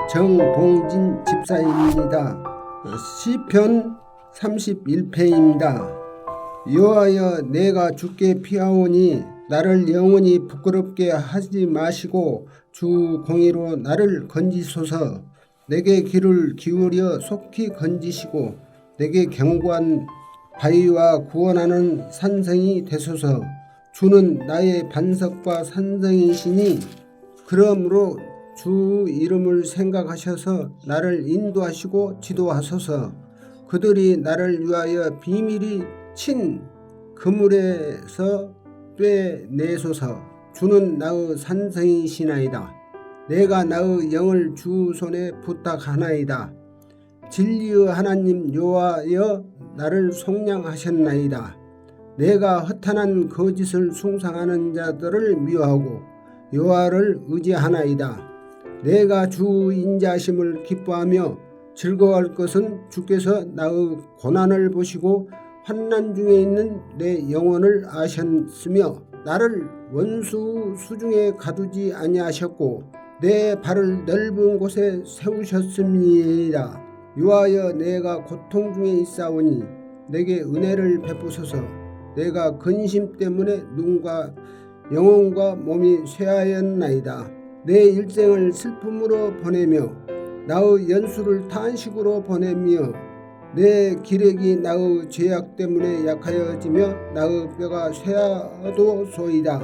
정봉진 집사입니다. 시편 31편입니다. 여호와여, 내가 주께 피하오니 나를 영원히 부끄럽게 하지 마시고 주 공의로 나를 건지소서. 내게 귀를 기울여 속히 건지시고 내게 견고한 바위와 구원하는 산성이 되소서. 주는 나의 반석과 산성이시니 그러므로 주 이름을 생각하셔서 나를 인도하시고 지도하소서. 그들이 나를 위하여 비밀히 친 그물에서 떼내소서. 주는 나의 산성이시나이다. 내가 나의 영을 주 손에 부탁하나이다. 진리의 하나님 여호와여, 나를 속량하셨나이다. 내가 허탄한 거짓을 숭상하는 자들을 미워하고 여호와를 의지하나이다. 내가 주 인자하심을 기뻐하며 즐거워할 것은 주께서 나의 고난을 보시고 환난 중에 있는 내 영혼을 아셨으며 나를 원수 수중에 가두지 아니하셨고 내 발을 넓은 곳에 세우셨음이니이다. 여호와여, 내가 고통 중에 있사오니 내게 은혜를 베푸소서. 내가 근심 때문에 눈과 영혼과 몸이 쇠하였나이다. 내 일생을 슬픔으로 보내며 나의 연수를 탄식으로 보내며 내 기력이 나의 죄악 때문에 약하여지며 나의 뼈가 쇠하도소이다.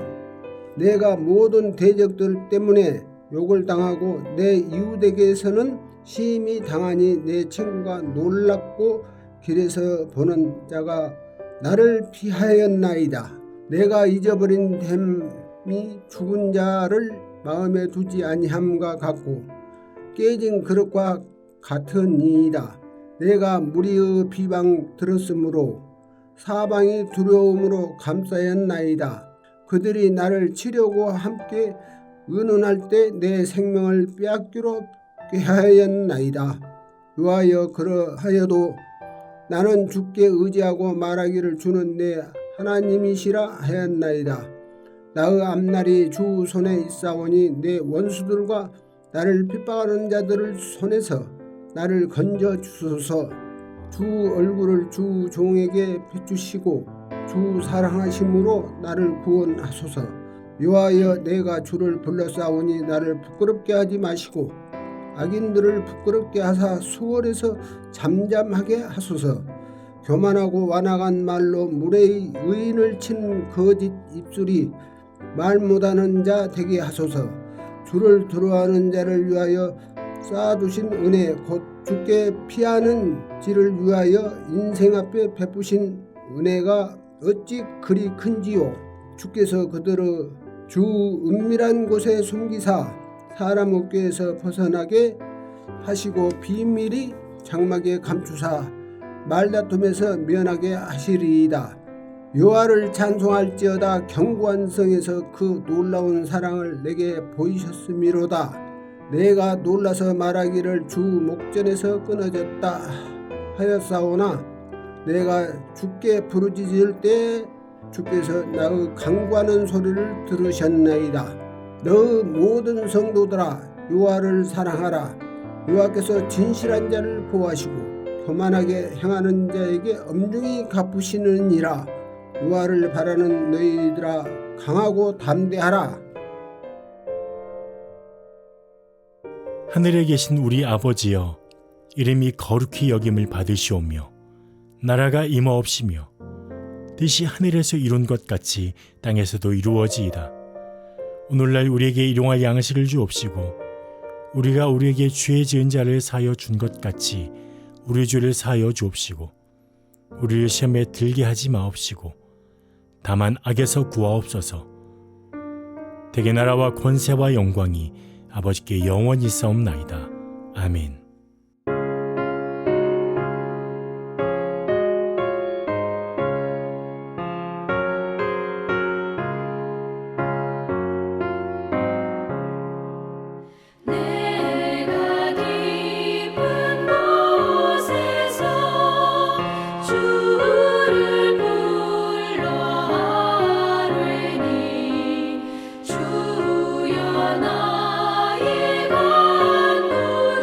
내가 모든 대적들 때문에 욕을 당하고 내 이웃에게서는 심히 당하니 내 친구가 놀랍고 길에서 보는 자가 나를 피하였나이다. 내가 잊어버린 됨이 죽은 자를 마음에 두지 아니함과 같고 깨진 그릇과 같으니이다. 내가 무리의 비방 들었으므로 사방이 두려움으로 감싸였나이다. 그들이 나를 치려고 함께 의논할 때 내 생명을 빼앗기로 꾀하였나이다. 여호와여, 그러하여도 나는 주께 의지하고 말하기를 주는 내 하나님이시라 하였나이다. 나의 앞날이 주 손에 있사오니 내 원수들과 나를 핍박하는 자들을 손에서 나를 건져 주소서. 주 얼굴을 주 종에게 비추시고 주 사랑하심으로 나를 구원하소서. 여호와여, 내가 주를 불러싸오니 나를 부끄럽게 하지 마시고 악인들을 부끄럽게 하사 수월에서 잠잠하게 하소서. 교만하고 완악한 말로 무례히 의인을 친 거짓 입술이 말 못하는 자 되게 하소서. 주를 두려워하는 자를 위하여 쌓아두신 은혜 곧 주께 피하는 지를 위하여 인생 앞에 베푸신 은혜가 어찌 그리 큰지요. 주께서 그들의 주 은밀한 곳에 숨기사 사람 어깨에서 벗어나게 하시고 비밀이 장막에 감추사 말다툼에서 면하게 하시리이다. 여호와를 찬송할지어다. 견고한 성에서 그 놀라운 사랑을 내게 보이셨음이로다. 내가 놀라서 말하기를 주 목전에서 끊어졌다 하였사오나 내가 주께 부르짖을 때 주께서 나의 간구하는 소리를 들으셨나이다. 너의 모든 성도들아, 여호와를 사랑하라. 여호와께서 진실한 자를 보호하시고 교만하게 행하는 자에게 엄중히 갚으시느니라. 여호와를 바라는 너희들아, 강하고 담대하라. 하늘에 계신 우리 아버지여, 이름이 거룩히 여김을 받으시오며 나라가 임하옵시며 뜻이 하늘에서 이룬 것 같이 땅에서도 이루어지이다. 오늘날 우리에게 일용할 양식을 주옵시고 우리가 우리에게 죄 지은 자를 사하여 준 것 같이 우리 죄를 사하여 주옵시고 우리를 시험에 들게 하지 마옵시고 다만 악에서 구하옵소서. 대개 나라와 권세와 영광이 아버지께 영원히 있사옵나이다. 아멘. 주여 나의 관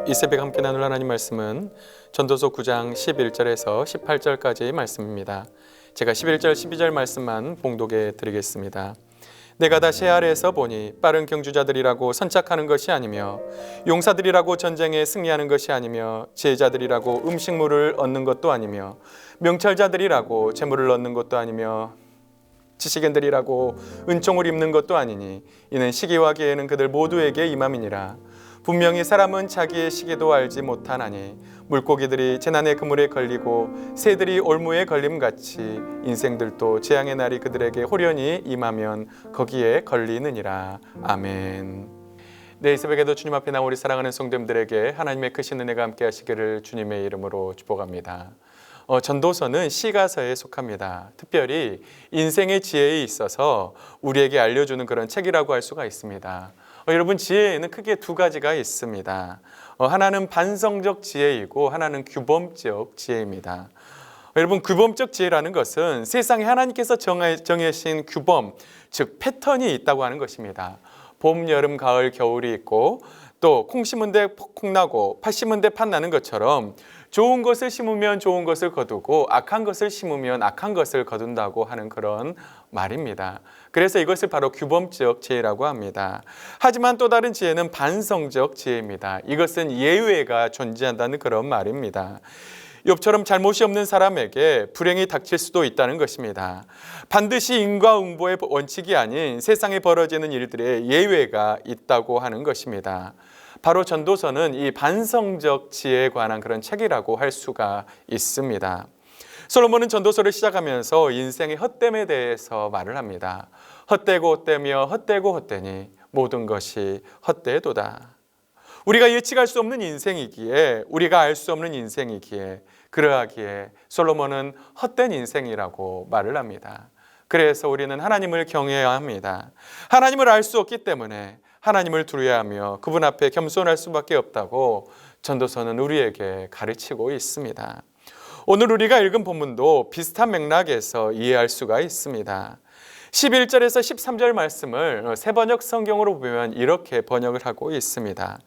이 새벽 함께 나눌 하나님 말씀은 전도서 9장 11절에서 18절까지의 말씀입니다. 제가 11절 12절 말씀만 봉독해 드리겠습니다. 내가 다시 아래에서 보니 빠른 경주자들이라고 선착하는 것이 아니며 용사들이라고 전쟁에 승리하는 것이 아니며 제자들이라고 음식물을 얻는 것도 아니며 명철자들이라고 재물을 얻는 것도 아니며 지식인들이라고 은총을 입는 것도 아니니 이는 시기와 기회는 그들 모두에게 임함이니라. 분명히 사람은 자기의 시기도 알지 못하나니 물고기들이 재난의 그물에 걸리고 새들이 올무에 걸림같이 인생들도 재앙의 날이 그들에게 호련히 임하면 거기에 걸리느니라. 아멘. 네, 이 새벽에도 주님 앞에 나온 우리 사랑하는 성도님들에게 하나님의 크신 은혜가 함께 하시기를 주님의 이름으로 축복합니다. 전도서는 시가서에 속합니다. 특별히 인생의 지혜에 있어서 우리에게 알려주는 그런 책이라고 할 수가 있습니다. 여러분, 지혜에는 크게 두 가지가 있습니다. 하나는 반성적 지혜이고 하나는 규범적 지혜입니다. 여러분, 규범적 지혜라는 것은 세상에 하나님께서 정하신 규범, 즉 패턴이 있다고 하는 것입니다. 봄, 여름, 가을, 겨울이 있고 또 콩 심은 데 콩 나고 팥 심은 데 팥 나는 것처럼 좋은 것을 심으면 좋은 것을 거두고 악한 것을 심으면 악한 것을 거둔다고 하는 그런 말입니다. 그래서 이것을 바로 규범적 지혜라고 합니다. 하지만 또 다른 지혜는 반성적 지혜입니다. 이것은 예외가 존재한다는 그런 말입니다. 욥처럼 잘못이 없는 사람에게 불행이 닥칠 수도 있다는 것입니다. 반드시 인과응보의 원칙이 아닌 세상에 벌어지는 일들의 예외가 있다고 하는 것입니다. 바로 전도서는 이 반성적 지혜에 관한 그런 책이라고 할 수가 있습니다. 솔로몬은 전도서를 시작하면서 인생의 헛됨에 대해서 말을 합니다. 헛되고 헛되며 헛되고 헛되니 모든 것이 헛되도다. 우리가 예측할 수 없는 인생이기에, 우리가 알 수 없는 인생이기에, 그러하기에 솔로몬은 헛된 인생이라고 말을 합니다. 그래서 우리는 하나님을 경외해야 합니다. 하나님을 알 수 없기 때문에 하나님을 두려워야 하며 그분 앞에 겸손할 수밖에 없다고 전도서는 우리에게 가르치고 있습니다. 오늘 우리가 읽은 본문도 비슷한 맥락에서 이해할 수가 있습니다. 11절에서 13절 말씀을 새번역 성경으로 보면 이렇게 번역을 하고 있습니다.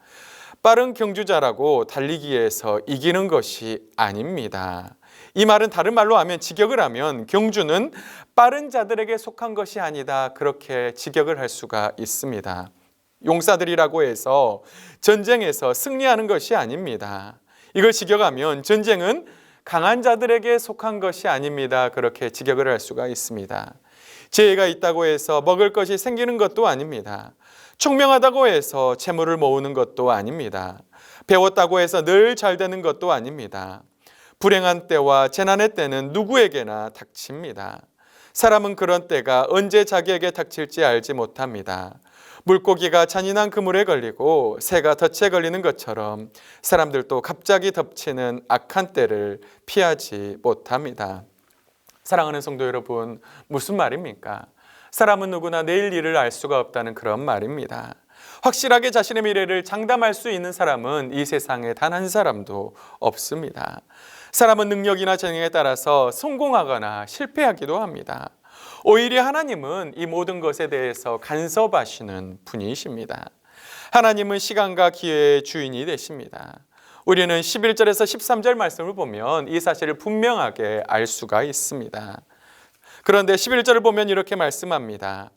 빠른 경주자라고 달리기에서 이기는 것이 아닙니다. 이 말은 다른 말로 하면, 직역을 하면 경주는 빠른 자들에게 속한 것이 아니다, 그렇게 직역을 할 수가 있습니다. 용사들이라고 해서 전쟁에서 승리하는 것이 아닙니다. 이걸 직역하면 전쟁은 강한 자들에게 속한 것이 아닙니다, 그렇게 직역을 할 수가 있습니다. 지혜가 있다고 해서 먹을 것이 생기는 것도 아닙니다. 총명하다고 해서 재물을 모으는 것도 아닙니다. 배웠다고 해서 늘 잘 되는 것도 아닙니다. 불행한 때와 재난의 때는 누구에게나 닥칩니다. 사람은 그런 때가 언제 자기에게 닥칠지 알지 못합니다. 물고기가 잔인한 그물에 걸리고 새가 덫에 걸리는 것처럼 사람들도 갑자기 덮치는 악한 때를 피하지 못합니다. 사랑하는 성도 여러분, 무슨 말입니까? 사람은 누구나 내일 일을 알 수가 없다는 그런 말입니다. 확실하게 자신의 미래를 장담할 수 있는 사람은 이 세상에 단 한 사람도 없습니다. 사람은 능력이나 재능에 따라서 성공하거나 실패하기도 합니다. 오히려 하나님은 이 모든 것에 대해서 간섭하시는 분이십니다. 하나님은 시간과 기회의 주인이 되십니다. 우리는 11절에서 13절 말씀을 보면 이 사실을 분명하게 알 수가 있습니다. 그런데 11절을 보면 이렇게 말씀합니다.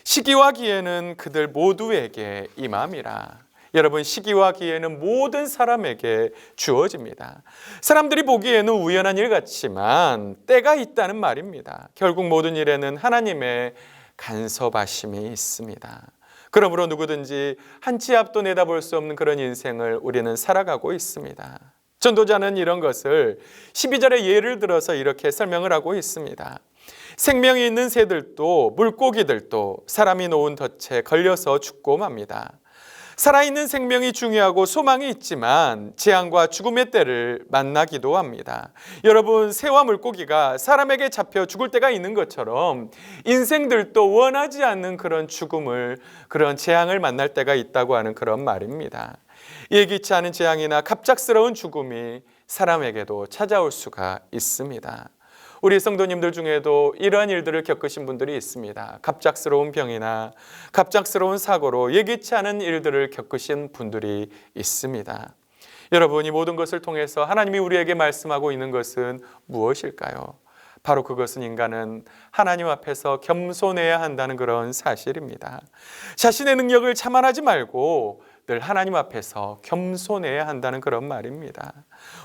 시기와 기회는 그들 모두에게 임함이라. 여러분, 시기와 기회는 모든 사람에게 주어집니다. 사람들이 보기에는 우연한 일 같지만 때가 있다는 말입니다. 결국 모든 일에는 하나님의 간섭하심이 있습니다. 그러므로 누구든지 한 치 앞도 내다볼 수 없는 그런 인생을 우리는 살아가고 있습니다. 전도자는 이런 것을 12절의 예를 들어서 이렇게 설명을 하고 있습니다. 생명이 있는 새들도 물고기들도 사람이 놓은 덫에 걸려서 죽고 맙니다. 살아있는 생명이 중요하고 소망이 있지만 재앙과 죽음의 때를 만나기도 합니다. 여러분, 새와 물고기가 사람에게 잡혀 죽을 때가 있는 것처럼 인생들도 원하지 않는 그런 죽음을, 그런 재앙을 만날 때가 있다고 하는 그런 말입니다. 예기치 않은 재앙이나 갑작스러운 죽음이 사람에게도 찾아올 수가 있습니다. 우리 성도님들 중에도 이러한 일들을 겪으신 분들이 있습니다. 갑작스러운 병이나 갑작스러운 사고로 예기치 않은 일들을 겪으신 분들이 있습니다. 여러분, 이 모든 것을 통해서 하나님이 우리에게 말씀하고 있는 것은 무엇일까요? 바로 그것은 인간은 하나님 앞에서 겸손해야 한다는 그런 사실입니다. 자신의 능력을 자만하지 말고 늘 하나님 앞에서 겸손해야 한다는 그런 말입니다.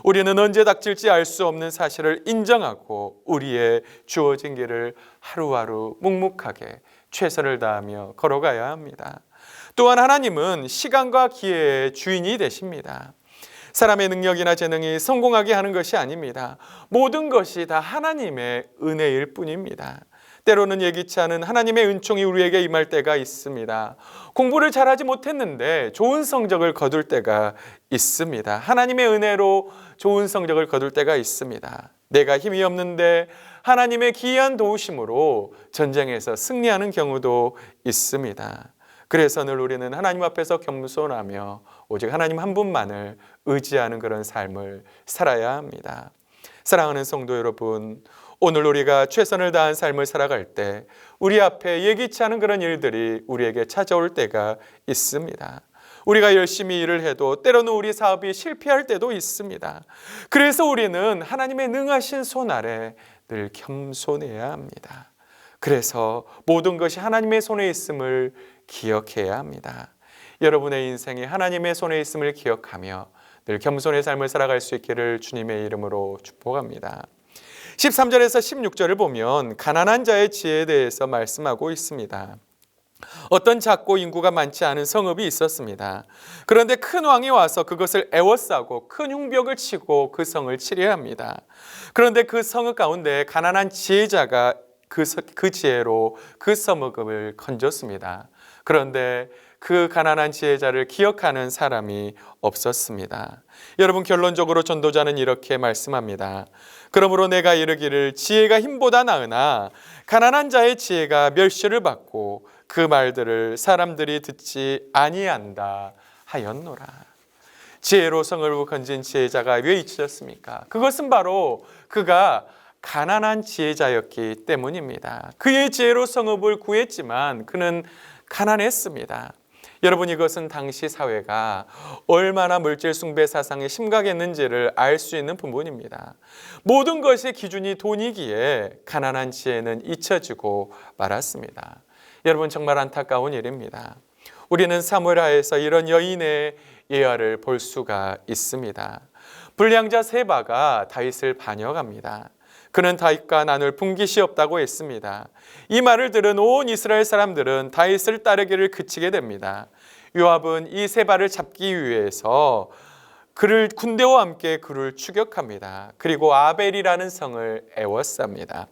우리는 언제 닥칠지 알 수 없는 사실을 인정하고 우리의 주어진 길을 하루하루 묵묵하게 최선을 다하며 걸어가야 합니다. 또한 하나님은 시간과 기회의 주인이 되십니다. 사람의 능력이나 재능이 성공하게 하는 것이 아닙니다. 모든 것이 다 하나님의 은혜일 뿐입니다. 때로는 예기치 않은 하나님의 은총이 우리에게 임할 때가 있습니다. 공부를 잘하지 못했는데 좋은 성적을 거둘 때가 있습니다. 하나님의 은혜로 좋은 성적을 거둘 때가 있습니다. 내가 힘이 없는데 하나님의 기이한 도우심으로 전쟁에서 승리하는 경우도 있습니다. 그래서 늘 우리는 하나님 앞에서 겸손하며 오직 하나님 한 분만을 의지하는 그런 삶을 살아야 합니다. 사랑하는 성도 여러분, 오늘 우리가 최선을 다한 삶을 살아갈 때 우리 앞에 예기치 않은 그런 일들이 우리에게 찾아올 때가 있습니다. 우리가 열심히 일을 해도 때로는 우리 사업이 실패할 때도 있습니다. 그래서 우리는 하나님의 능하신 손 아래 늘 겸손해야 합니다. 그래서 모든 것이 하나님의 손에 있음을 기억해야 합니다. 여러분의 인생이 하나님의 손에 있음을 기억하며 늘 겸손의 삶을 살아갈 수 있기를 주님의 이름으로 축복합니다. 13절에서 16절을 보면 가난한 자의 지혜에 대해서 말씀하고 있습니다. 어떤 작고 인구가 많지 않은 성읍이 있었습니다. 그런데 큰 왕이 와서 그것을 애워싸고 큰 흉벽을 치고 그 성을 치려야 합니다. 그런데 그 성읍 가운데 가난한 지혜자가 그 지혜로 그 성읍을 건졌습니다. 그런데 그 가난한 지혜자를 기억하는 사람이 없었습니다. 여러분, 결론적으로 전도자는 이렇게 말씀합니다. 그러므로 내가 이르기를 지혜가 힘보다 나으나 가난한 자의 지혜가 멸시를 받고 그 말들을 사람들이 듣지 아니한다 하였노라. 지혜로 성을 건진 지혜자가 왜 잊혀졌습니까? 그것은 바로 그가 가난한 지혜자였기 때문입니다. 그의 지혜로 성읍을 구했지만 그는 가난했습니다. 여러분, 이것은 당시 사회가 얼마나 물질 숭배 사상이 심각했는지를 알 수 있는 부분입니다. 모든 것의 기준이 돈이기에 가난한 지혜는 잊혀지고 말았습니다. 여러분, 정말 안타까운 일입니다. 우리는 사무엘하에서 이런 여인의 예화를 볼 수가 있습니다. 불량자 세바가 다윗을 반역합니다. 그는 다윗과 나눌 분깃이 없다고 했습니다. 이 말을 들은 온 이스라엘 사람들은 다윗을 따르기를 그치게 됩니다. 요압은 이 세바를 잡기 위해서 군대와 함께 그를 추격합니다. 그리고 아벨이라는 성을 애워쌉니다.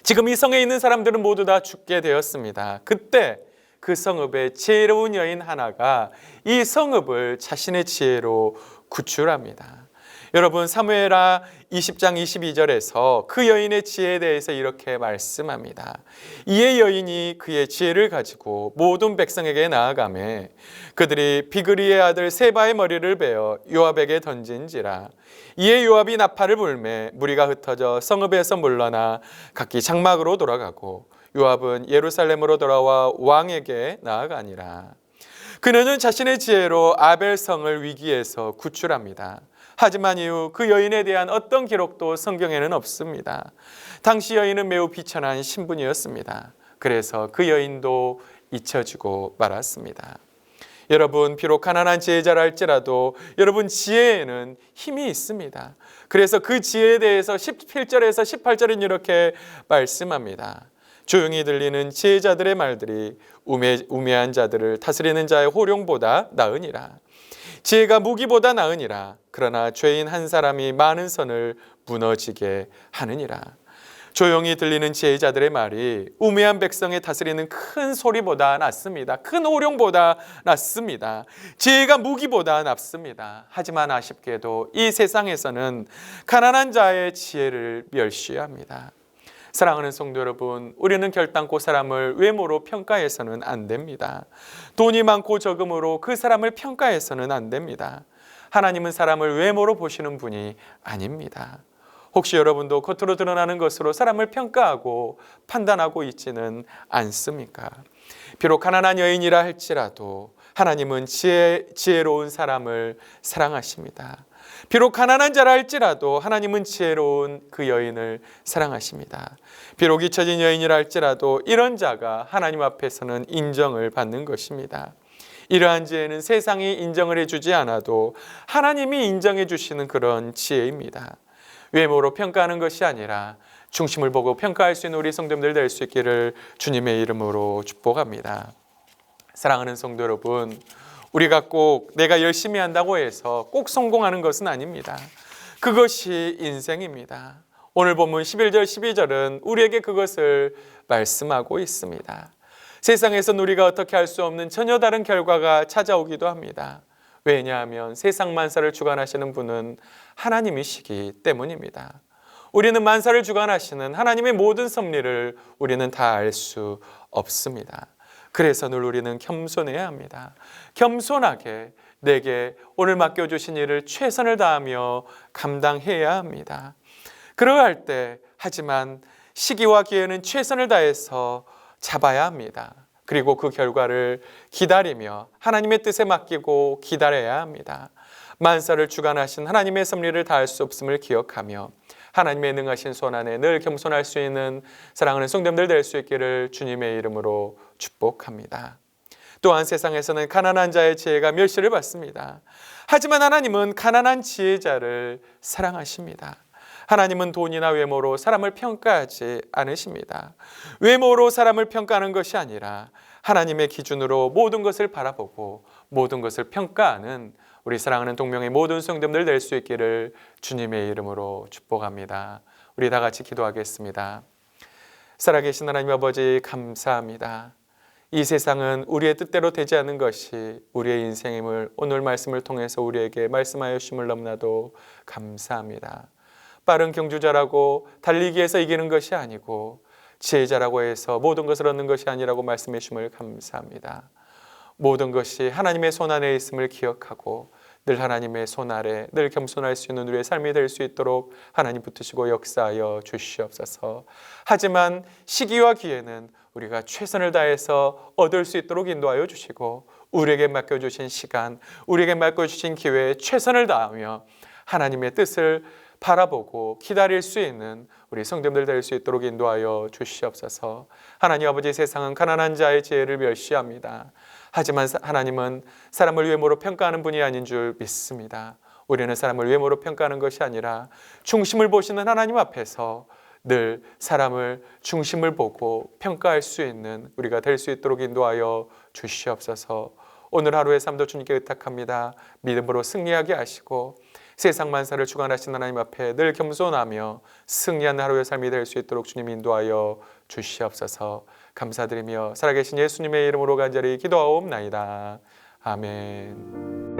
지금 이 성에 있는 사람들은 모두 다 죽게 되었습니다. 그때 그 성읍에 지혜로운 여인 하나가 이 성읍을 자신의 지혜로 구출합니다. 여러분, 사무엘하 20장 22절에서 그 여인의 지혜에 대해서 이렇게 말씀합니다. 이에 여인이 그의 지혜를 가지고 모든 백성에게 나아가매 그들이 비그리의 아들 세바의 머리를 베어 요압에게 던진지라. 이에 요압이 나팔을 불매 무리가 흩어져 성읍에서 물러나 각기 장막으로 돌아가고 요압은 예루살렘으로 돌아와 왕에게 나아가니라. 그녀는 자신의 지혜로 아벨성을 위기에서 구출합니다. 하지만 이후 그 여인에 대한 어떤 기록도 성경에는 없습니다. 당시 여인은 매우 비천한 신분이었습니다. 그래서 그 여인도 잊혀지고 말았습니다. 여러분, 비록 가난한 지혜자라 할지라도 여러분, 지혜에는 힘이 있습니다. 그래서 그 지혜에 대해서 17절에서 18절은 이렇게 말씀합니다. 조용히 들리는 지혜자들의 말들이 우매한 자들을 다스리는 자의 호령보다 나으니라. 지혜가 무기보다 나으니라. 그러나 죄인 한 사람이 많은 선을 무너지게 하느니라. 조용히 들리는 지혜자들의 말이 우매한 백성의 다스리는 큰 소리보다 낫습니다. 큰 호령보다 낫습니다. 지혜가 무기보다 낫습니다. 하지만 아쉽게도 이 세상에서는 가난한 자의 지혜를 멸시합니다. 사랑하는 성도 여러분, 우리는 결단코 사람을 외모로 평가해서는 안 됩니다. 돈이 많고 적음으로 그 사람을 평가해서는 안 됩니다. 하나님은 사람을 외모로 보시는 분이 아닙니다. 혹시 여러분도 겉으로 드러나는 것으로 사람을 평가하고 판단하고 있지는 않습니까? 비록 가난한 여인이라 할지라도 하나님은 지혜로운 사람을 사랑하십니다. 비록 가난한 자라 할지라도 하나님은 지혜로운 그 여인을 사랑하십니다. 비록 잊혀진 여인이라 할지라도 이런 자가 하나님 앞에서는 인정을 받는 것입니다. 이러한 지혜는 세상이 인정을 해주지 않아도 하나님이 인정해 주시는 그런 지혜입니다. 외모로 평가하는 것이 아니라 중심을 보고 평가할 수 있는 우리 성도님들 될 수 있기를 주님의 이름으로 축복합니다. 사랑하는 성도 여러분, 우리가 꼭 내가 열심히 한다고 해서 꼭 성공하는 것은 아닙니다. 그것이 인생입니다. 오늘 본문 11절 12절은 우리에게 그것을 말씀하고 있습니다. 세상에선 우리가 어떻게 할 수 없는 전혀 다른 결과가 찾아오기도 합니다. 왜냐하면 세상 만사를 주관하시는 분은 하나님이시기 때문입니다. 우리는 만사를 주관하시는 하나님의 모든 섭리를 우리는 다 알 수 없습니다. 그래서 늘 우리는 겸손해야 합니다. 겸손하게 내게 오늘 맡겨주신 일을 최선을 다하며 감당해야 합니다. 그러할 때 하지만 시기와 기회는 최선을 다해서 잡아야 합니다. 그리고 그 결과를 기다리며 하나님의 뜻에 맡기고 기다려야 합니다. 만사를 주관하신 하나님의 섭리를 다할 수 없음을 기억하며 하나님의 능하신 손 안에 늘 겸손할 수 있는 사랑하는 성도님들 될 수 있기를 주님의 이름으로 축복합니다. 또한 세상에서는 가난한 자의 지혜가 멸시를 받습니다. 하지만 하나님은 가난한 지혜자를 사랑하십니다. 하나님은 돈이나 외모로 사람을 평가하지 않으십니다. 외모로 사람을 평가하는 것이 아니라 하나님의 기준으로 모든 것을 바라보고 모든 것을 평가하는 우리 사랑하는 동명의 모든 성도님들 될 수 있기를 주님의 이름으로 축복합니다. 우리 다 같이 기도하겠습니다. 살아계신 하나님 아버지 감사합니다. 이 세상은 우리의 뜻대로 되지 않는 것이 우리의 인생임을 오늘 말씀을 통해서 우리에게 말씀하여 주심을 너무나도 감사합니다. 빠른 경주자라고 달리기 위해서 이기는 것이 아니고 지혜자라고 해서 모든 것을 얻는 것이 아니라고 말씀해 주심을 감사합니다. 모든 것이 하나님의 손 안에 있음을 기억하고 늘 하나님의 손 아래 늘 겸손할 수 있는 우리의 삶이 될 수 있도록 하나님 붙으시고 역사하여 주시옵소서. 하지만 시기와 기회는 우리가 최선을 다해서 얻을 수 있도록 인도하여 주시고 우리에게 맡겨주신 시간, 우리에게 맡겨주신 기회에 최선을 다하며 하나님의 뜻을 바라보고 기다릴 수 있는 우리 성도님들 될 수 있도록 인도하여 주시옵소서. 하나님 아버지, 세상은 가난한 자의 지혜를 멸시합니다. 하지만 하나님은 사람을 외모로 평가하는 분이 아닌 줄 믿습니다. 우리는 사람을 외모로 평가하는 것이 아니라 중심을 보시는 하나님 앞에서 늘 사람을 중심을 보고 평가할 수 있는 우리가 될 수 있도록 인도하여 주시옵소서. 오늘 하루의 삶도 주님께 의탁합니다. 믿음으로 승리하게 하시고 세상 만사를 주관하신 하나님 앞에 늘 겸손하며 승리한 하루의 삶이 될 수 있도록 주님 인도하여 주시옵소서. 감사드리며 살아계신 예수님의 이름으로 간절히 기도하옵나이다. 아멘.